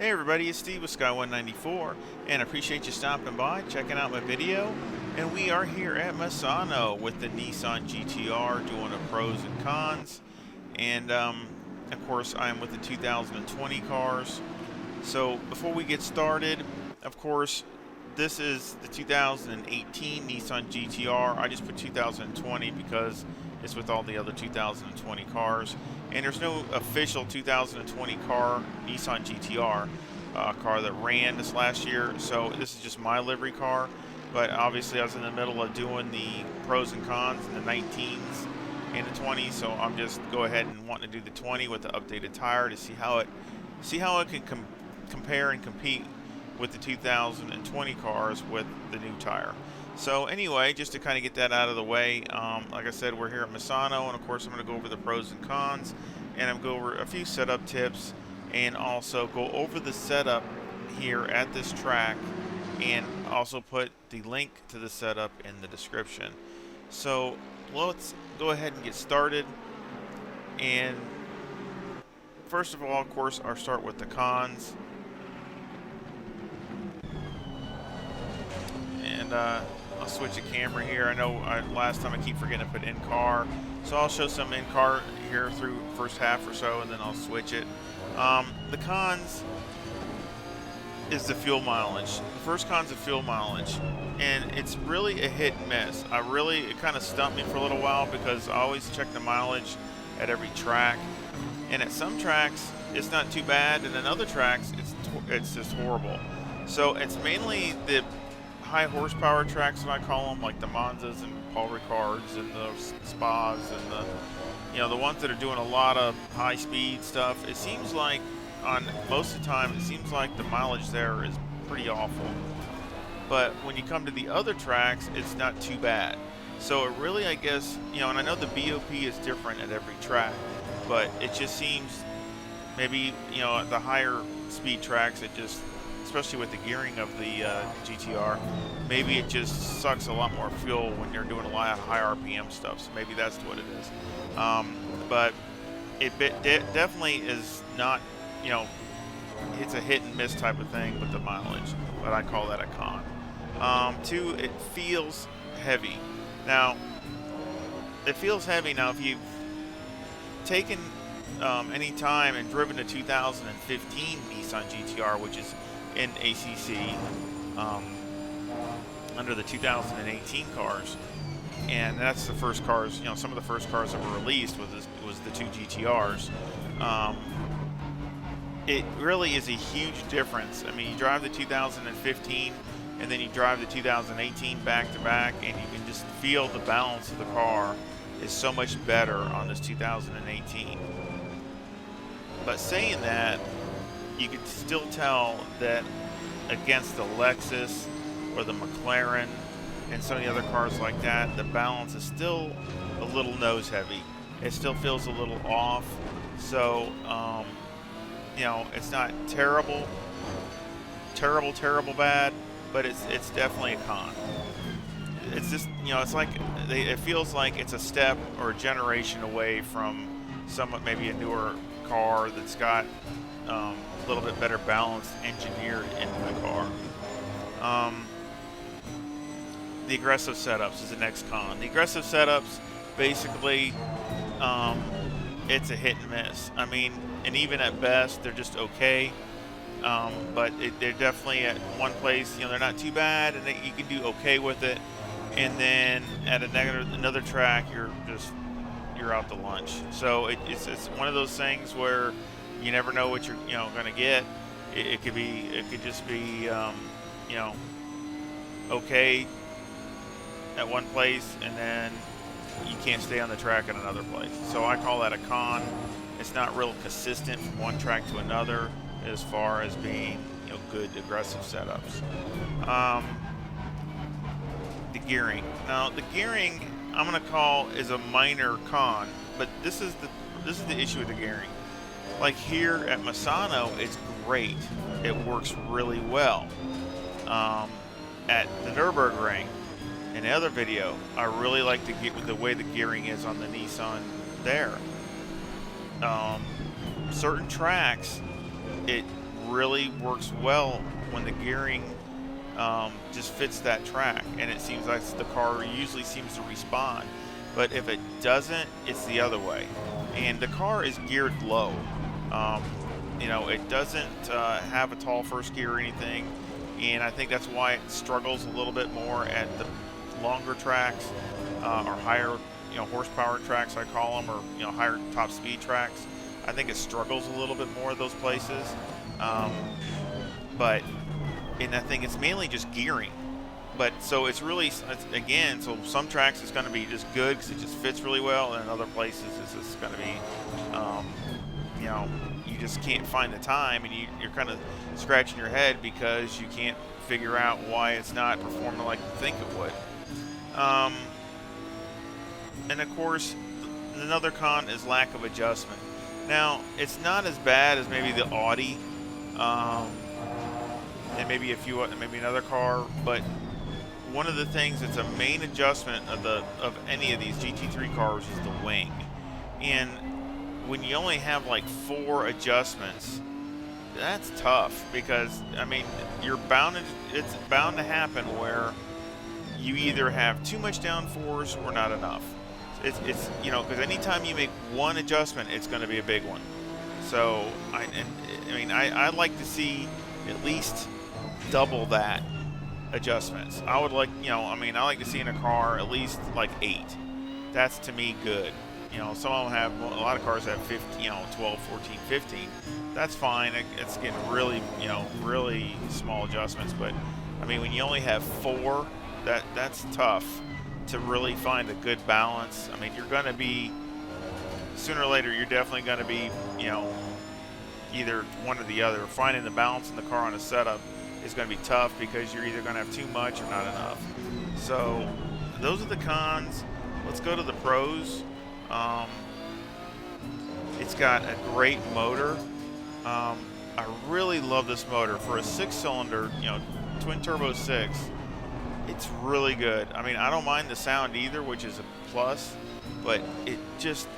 Hey everybody, it's Steve with Sky194, and I appreciate you stopping by, checking out my video. And we are here at Misano with the Nissan GTR doing the pros and cons. And of course, I'm with the 2020 cars. So before we get started, of course, this is the 2018 Nissan GTR. I just put 2020 because it's with all the other 2020 cars. And there's no official 2020 car, Nissan GTR car that ran this last year. So this is just my livery car. But obviously I was in the middle of doing the pros and cons in the 19s and the 20s. So I'm just go ahead and wanting to do the 20 with the updated tire to see how it can compare and compete with the 2020 cars with the new tire. So anyway, just to kind of get that out of the way, like I said, we're here at Misano, and of course I'm going to go over the pros and cons, and I'm going to go over a few setup tips, and also go over the setup here at this track, and also put the link to the setup in the description. So let's go ahead and get started. And first of all, of course, I'll start with the cons. And I'll switch the camera here. I know last time I keep forgetting to put in-car, so I'll show some in-car here through first half or so, and then I'll switch it. The cons is the fuel mileage. The first con's the fuel mileage, and it's really a hit and miss. It kind of stumped me for a little while because I always check the mileage at every track, and at some tracks it's not too bad, and in other tracks it's just horrible. So it's mainly the high horsepower tracks, what I call them, like the Monzas and Paul Ricards and the Spas and the ones that are doing a lot of high speed stuff. It seems like on most of the time it seems like the mileage there is pretty awful. But when you come to the other tracks, it's not too bad. So it really, I guess, and I know the BOP is different at every track, but it just seems maybe, at the higher speed tracks, it just, especially with the gearing of the GTR, maybe it just sucks a lot more fuel when you're doing a lot of high RPM stuff. So maybe that's what it is. But it definitely is not, it's a hit and miss type of thing with the mileage, but I call that a con. Two, it feels heavy. Now, it feels heavy. Now, if you've taken any time and driven a 2015 Nissan GTR, which is in ACC under the 2018 cars, and that's the first cars. Some of the first cars that were released was the two GTRs. It really is a huge difference. I mean, you drive the 2015 and then you drive the 2018 back to back, and you can just feel the balance of the car is so much better on this 2018. But saying that, you can still tell that against the Lexus or the McLaren and some of the other cars like that, the balance is still a little nose heavy. It still feels a little off. So, it's not terrible bad, but it's definitely a con. It's just, it's like it feels like it's a step or a generation away from somewhat maybe a newer car that's got a little bit better balanced engineered into the car. The aggressive setups is the next con. The aggressive setups, basically, it's a hit and miss. I mean, and even at best, they're just okay. But they're definitely at one place, they're not too bad, and you can do okay with it. And then at another track, you're out to lunch. So it's one of those things where you never know what you're going to get. It could just be okay at one place, and then you can't stay on the track in another place. So I call that a con. It's not real consistent from one track to another as far as being good aggressive setups. The gearing. Now the gearing I'm going to call is a minor con, but this is the issue with the gearing. Like here at Misano, it's great. It works really well. At the Nürburgring, in the other video, I really like the way the gearing is on the Nissan there. Certain tracks, it really works well when the gearing just fits that track, and it seems like the car usually seems to respond. But if it doesn't, it's the other way. And the car is geared low. You know, it doesn't have a tall first gear or anything, and I think that's why it struggles a little bit more at the longer tracks or higher, you know, horsepower tracks I call them, or you know, higher top speed tracks. I think it struggles a little bit more at those places. And I think it's mainly just gearing. But so it's really, again, so some tracks it's going to be just good because it just fits really well, and in other places it's just going to be, you know, you just can't find the time, and you're kind of scratching your head because you can't figure out why it's not performing like you think it would. And of course, another con is lack of adjustment. Now, it's not as bad as maybe the Audi, and maybe maybe another car, but one of the things that's a main adjustment of any of these GT3 cars is the wing. And when you only have like 4 adjustments, that's tough, because I mean, it's bound to happen where you either have too much downforce or not enough. It's you know, because anytime you make one adjustment, it's going to be a big one. So I like to see at least double that adjustments. I would like, you know, I mean, I like to see in a car at least like 8. That's to me good. You know, some of them have, a lot of cars have 15, you know, 12, 14, 15. That's fine. It's getting really, you know, really small adjustments. But I mean, when you only have 4, that's tough to really find a good balance. I mean, you're going to be, sooner or later, you're definitely going to be, you know, either one or the other. Finding the balance in the car on a setup is going to be tough, because you're either going to have too much or not enough. So those are the cons. Let's go to the pros. It's got a great motor. I really love this motor for a 6-cylinder, you know, twin turbo 6. It's really good. I mean, I don't mind the sound either, which is a plus, but it just,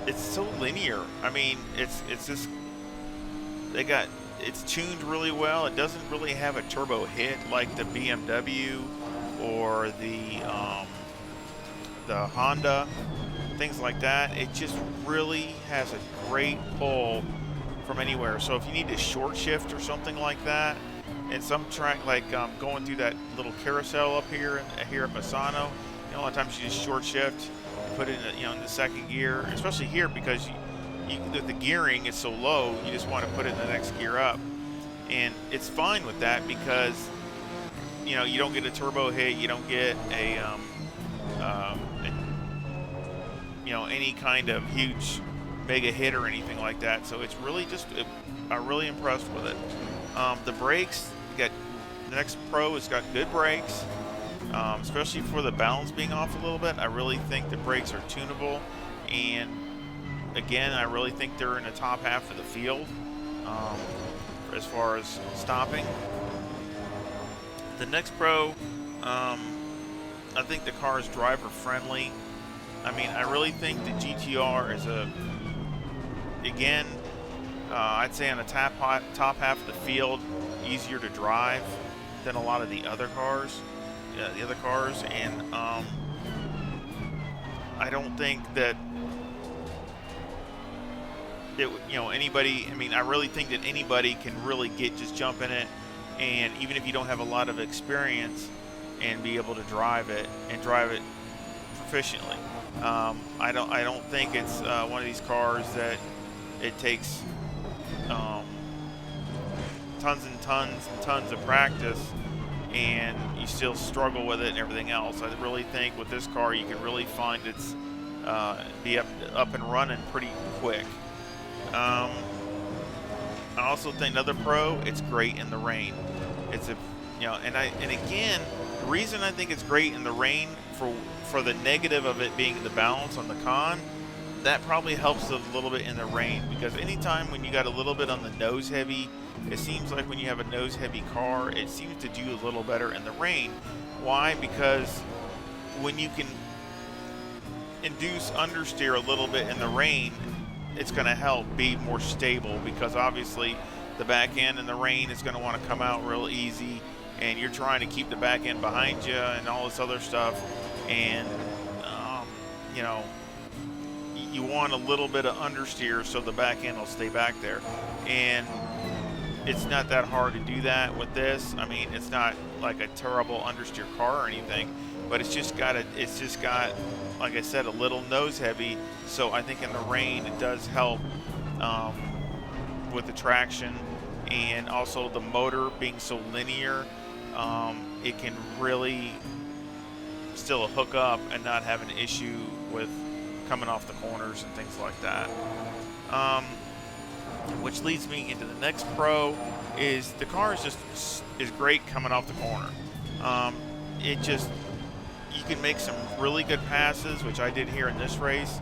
it's so linear. I mean, it's just, it's tuned really well. It doesn't really have a turbo hit like the BMW or the Honda, things like that. It just really has a great pull from anywhere. So if you need to short shift or something like that, and some track, like going through that little carousel up here at Misano, you know, a lot of times you just short shift, put it in, you know, in the second gear, especially here, because with the gearing it's so low, you just want to put it in the next gear up, and it's fine with that, because you know, you don't get a turbo hit, you don't get a you know, any kind of huge mega hit or anything like that. So it's really just, I'm really impressed with it. The brakes, the next Pro has got good brakes, especially for the balance being off a little bit. I really think the brakes are tunable, and again, I really think they're in the top half of the field as far as stopping. The next Pro, I think the car is driver friendly. I mean, I really think the GTR is again, I'd say on the top half of the field, easier to drive than a lot of the other cars. And I don't think that you know, anybody. I mean, I really think that anybody can really just jump in it, and even if you don't have a lot of experience, and be able to drive it proficiently. I don't think it's one of these cars that it takes tons and tons of practice and you still struggle with it and everything else. I really think with this car you can really find its be up and running pretty quick. I also think another Pro, it's great in the rain. It's a, you know, and again, the reason I think it's great in the rain, for the negative of it being the balance on the con, that probably helps a little bit in the rain, because anytime when you got a little bit on the nose heavy, it seems like when you have a nose heavy car, it seems to do a little better in the rain. Why? Because when you can induce understeer a little bit in the rain, it's going to help be more stable, because obviously the back end in the rain is going to want to come out real easy, and you're trying to keep the back end behind you and all this other stuff, and you know, you want a little bit of understeer so the back end will stay back there, and it's not that hard to do that with this. I mean, it's not like a terrible understeer car or anything, but it's just got like I said, a little nose heavy. So I think in the rain it does help with the traction, and also the motor being so linear, it can really still hook up and not have an issue with coming off the corners and things like that. Which leads me into the next pro is the car is great coming off the corner. You can make some really good passes, which I did here in this race.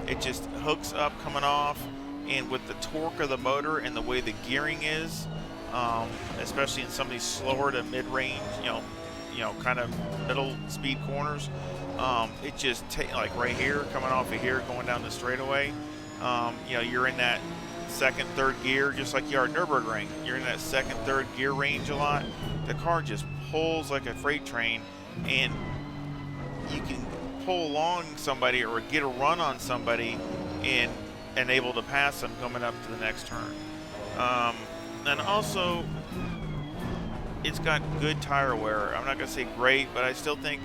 It just hooks up coming off, and with the torque of the motor and the way the gearing is, especially in some of these slower to mid-range, kind of middle speed corners, it just like right here, coming off of here, going down the straightaway, you're in that second, third gear, just like you are at Nürburgring. You're in that second, third gear range a lot. The car just pulls like a freight train, and you can pull along somebody or get a run on somebody and able to pass them coming up to the next turn. And also, it's got good tire wear. I'm not going to say great, but I still think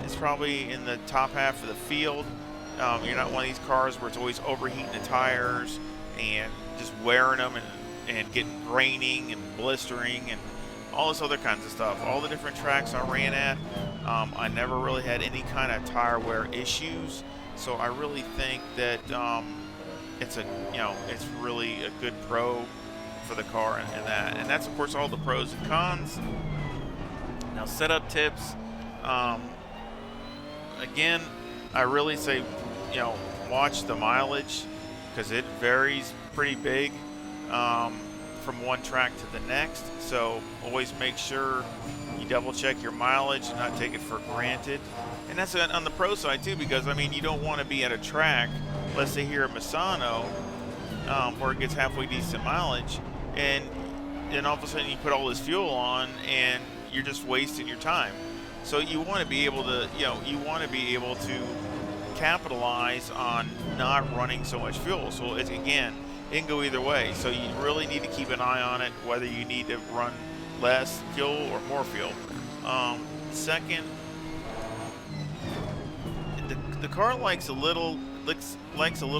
it's probably in the top half of the field. You're not one of these cars where it's always overheating the tires and just wearing them and getting graining and blistering and all this other kinds of stuff. All the different tracks I ran at, I never really had any kind of tire wear issues. So I really think that it's really a good pro for the car and that. And that's of course all the pros and cons. Now setup tips. Again, I really say, watch the mileage, because it varies pretty big from one track to the next. So always make sure you double check your mileage and not take it for granted. And that's on the pro side too, because I mean, you don't want to be at a track, let's say here at Misano, where it gets halfway decent mileage, and then all of a sudden you put all this fuel on and you're just wasting your time. So you want to be able to, capitalize on not running so much fuel. So it can go either way. So you really need to keep an eye on it, whether you need to run less fuel or more fuel. Second, the car likes a little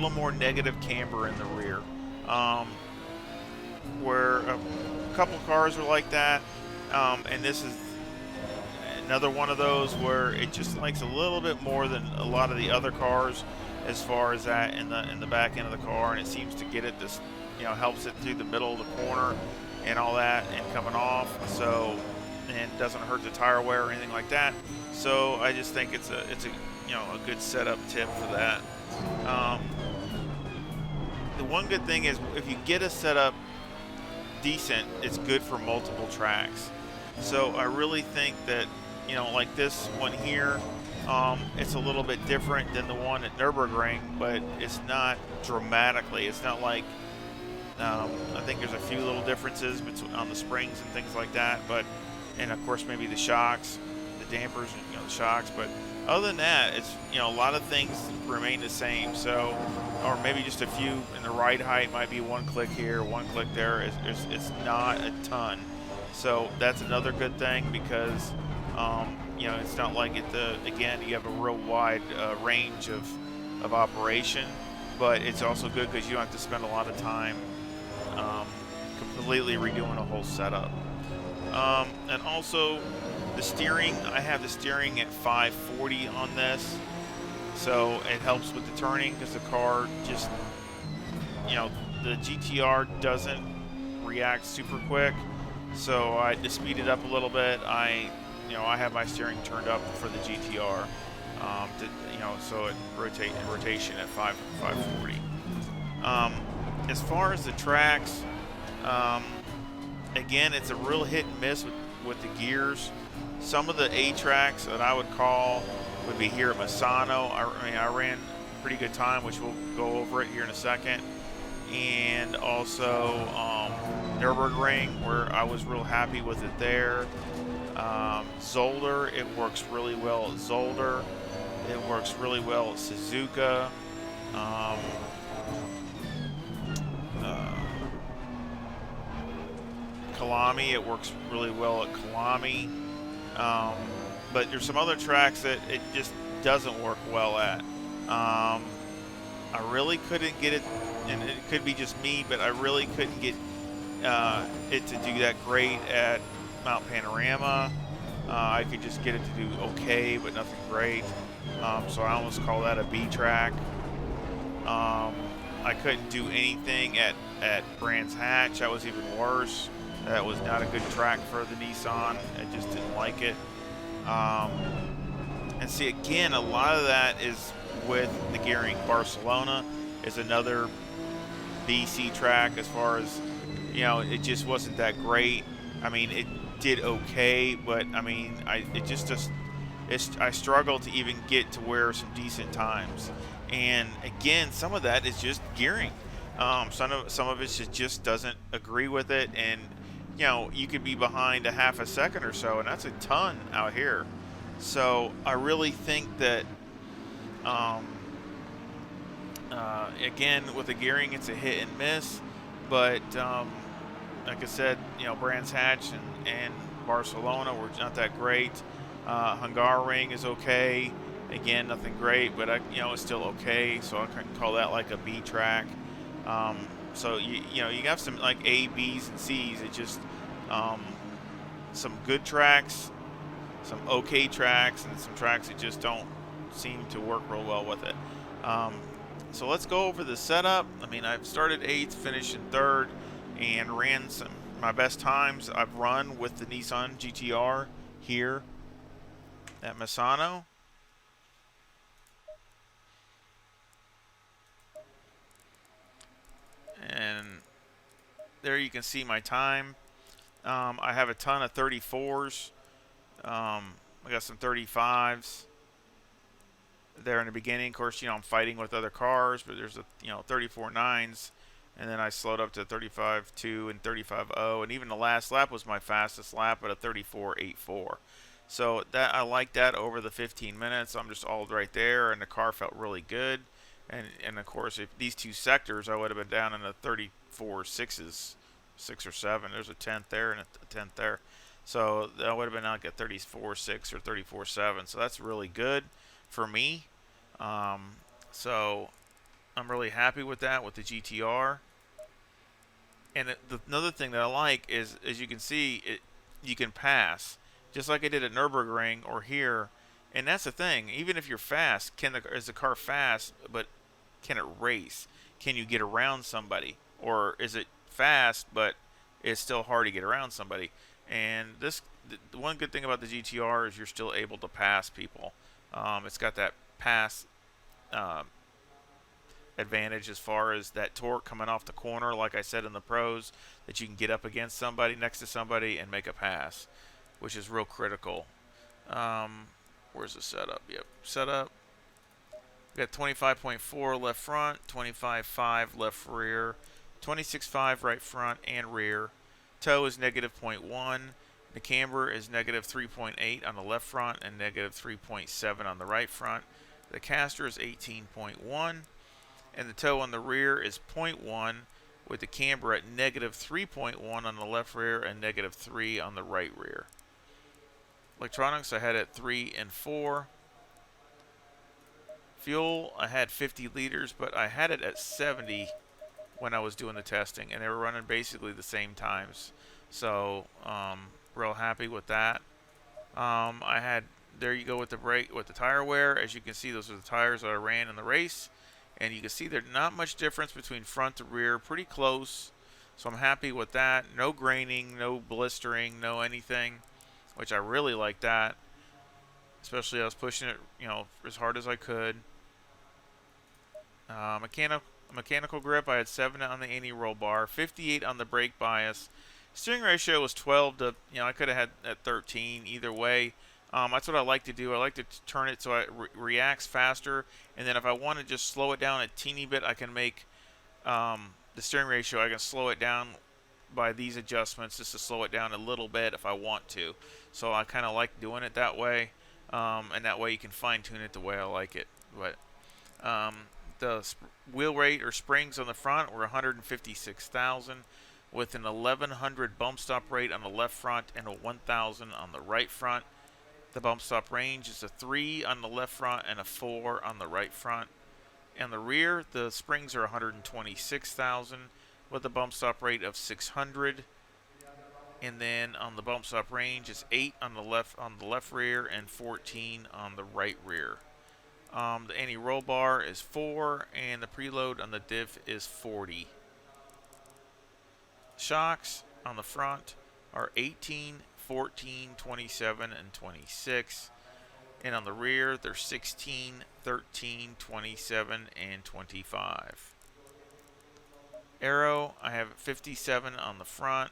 more negative camber in the rear, where a couple cars are like that, and this is another one of those where it just likes a little bit more than a lot of the other cars as far as that in the back end of the car, and it seems to get it this, helps it through the middle of the corner and all that and coming off, so, and doesn't hurt the tire wear or anything like that. So I just think it's a good setup tip for that. The one good thing is if you get a setup decent, it's good for multiple tracks. So I really think that, like this one here, it's a little bit different than the one at Nürburgring, but it's not dramatically. It's not like, I think there's a few little differences on the springs and things like that, and of course maybe the shocks, the dampers, and the shocks, but other than that, it's, a lot of things remain the same. So, or maybe just a few in the ride height might be one click here, one click there. It's not a ton. So that's another good thing, because it's not like again, you have a real wide range of operation, but it's also good because you don't have to spend a lot of time completely redoing a whole setup. And also the steering, I have the steering at 540 on this, so it helps with the turning, because the car just, the GTR doesn't react super quick. So to speed it up a little bit, I have my steering turned up for the GTR, so it rotation at 540. As far as the tracks, again, it's a real hit and miss with the gears. Some of the A tracks that I would call would be here at Misano. I ran a pretty good time, which we'll go over it here in a second. and also Nürburgring, where I was real happy with it there. Zolder, it works really well at Zolder. It works really well at Suzuka. Um, uh, Kalami, it works really well at Kalami. Um, but there's some other tracks that it just doesn't work well at. I really couldn't get it, and it could be just me, but I really couldn't get it to do that great at Mount Panorama. I could just get it to do okay, but nothing great. So I almost call that a B track. I couldn't do anything at Brands Hatch. That was even worse. That was not a good track for the Nissan. I just didn't like it. And see, again, a lot of that is with the gearing. Barcelona is another BC track as far as, it just wasn't that great. I mean, it did okay, but I mean, I struggled to even get to where some decent times. And again, some of that is just gearing. Some of it just doesn't agree with it, and you could be behind a half a second or so, and that's a ton out here. So I really think that, again, with the gearing, it's a hit and miss. But like I said, Brands Hatch and Barcelona were not that great. Hungaroring is okay. Again, nothing great, but it's still okay. So I can call that like a B track. So you have some like A, B's, and C's. It just some good tracks, some okay tracks, and some tracks that just don't seem to work real well with it. So let's go over the setup. I mean, I've started 8th, finished in 3rd, and ran my best times I've run with the Nissan GTR here at Misano. And there you can see my time. I have a ton of 34s. I got some 35s there in the beginning. Of course, I'm fighting with other cars, but there's 34 9s, and then I slowed up to 35.2 and 35.0, and even the last lap was my fastest lap at a 34.84. So that I like that over the 15 minutes. I'm just all right there, and the car felt really good. And of course, if these two sectors, I would have been down in the 34.6s, 6 or 7. There's a 10th there and a 10th there. So that would have been like a 34.6 or 34.7. So that's really good for me. So I'm really happy with that with the GTR. And another thing that I like is, as you can see, you can pass just like I did at Nürburgring or here. And that's the thing. Even if you're fast, is the car fast, but can it race? Can you get around somebody? Or is it fast, but it's still hard to get around somebody? And the one good thing about the GTR is you're still able to pass people. It's got that pass advantage as far as that torque coming off the corner, like I said in the pros, that you can get up against somebody, next to somebody, and make a pass, which is real critical. Where's the setup? Yep, setup. We got 25.4 left front, 25.5 left rear, 26.5 right front and rear. Toe is negative 0.1. The camber is negative 3.8 on the left front and negative 3.7 on the right front. The caster is 18.1. And the toe on the rear is 0.1 with the camber at negative 3.1 on the left rear and negative 3 on the right rear. Electronics I had at 3 and 4. Fuel I had 50 liters, but I had it at 70 when I was doing the testing, and they were running basically the same times. So real happy with that. I had, there you go with the tire wear. As you can see, those are the tires that I ran in the race, and you can see there's not much difference between front to rear, pretty close. So I'm happy with that. No graining, no blistering, no anything, which I really like that. Especially I was pushing it, as hard as I could. Mechanical grip, I had 7 on the anti-roll bar, 58 on the brake bias. Steering ratio was 12 to, I could have had at 13 either way. That's what I like to do. I like to turn it so it reacts faster, and then if I want to just slow it down a teeny bit, I can make the steering ratio, I can slow it down by these adjustments just to slow it down a little bit if I want to. So I kind of like doing it that way, and that way you can fine tune it the way I like it. But the wheel rate or springs on the front were 156,000 with an 1100 bump stop rate on the left front and a 1000 on the right front. The bump stop range is a 3 on the left front and a 4 on the right front. And the rear, the springs are 126,000 with a bump stop rate of 600. And then on the bump stop range, it's 8 on the left rear and 14 on the right rear. The anti-roll bar is 4, and the preload on the diff is 40. Shocks on the front are 18, 14, 27, and 26. And on the rear, they're 16, 13, 27, and 25. Aero, I have 57 on the front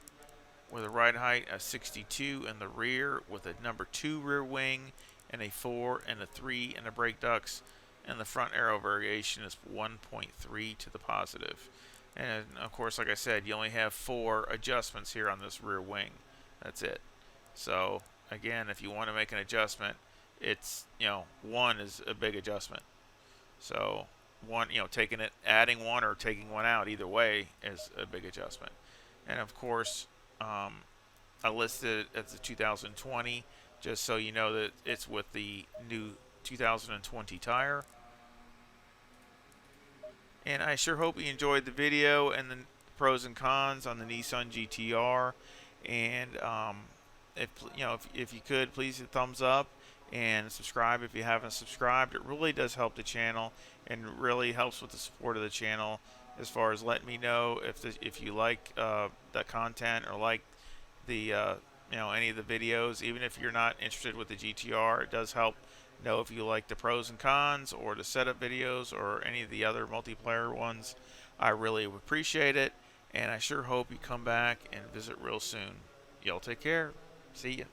with a ride height of 62 in the rear with a number 2 rear wing and a 4 and a 3 and a brake ducts. And the front aero variation is 1.3 to the positive. And of course, like I said, you only have 4 adjustments here on this rear wing. That's it. So again, if you want to make an adjustment, it's, 1 is a big adjustment. So one, adding 1 or taking 1 out, either way is a big adjustment. And of course, I listed it as the 2020 just so you know that it's with the new 2020 tire. And I sure hope you enjoyed the video and the pros and cons on the Nissan GTR. And if you could, please hit thumbs up and subscribe if you haven't subscribed. It really does help the channel and really helps with the support of the channel as far as letting me know if you like the content or like the any of the videos. Even if you're not interested with the GTR, it does help know if you like the pros and cons or the setup videos or any of the other multiplayer ones. I really appreciate it, and I sure hope you come back and visit real soon. Y'all take care. See ya.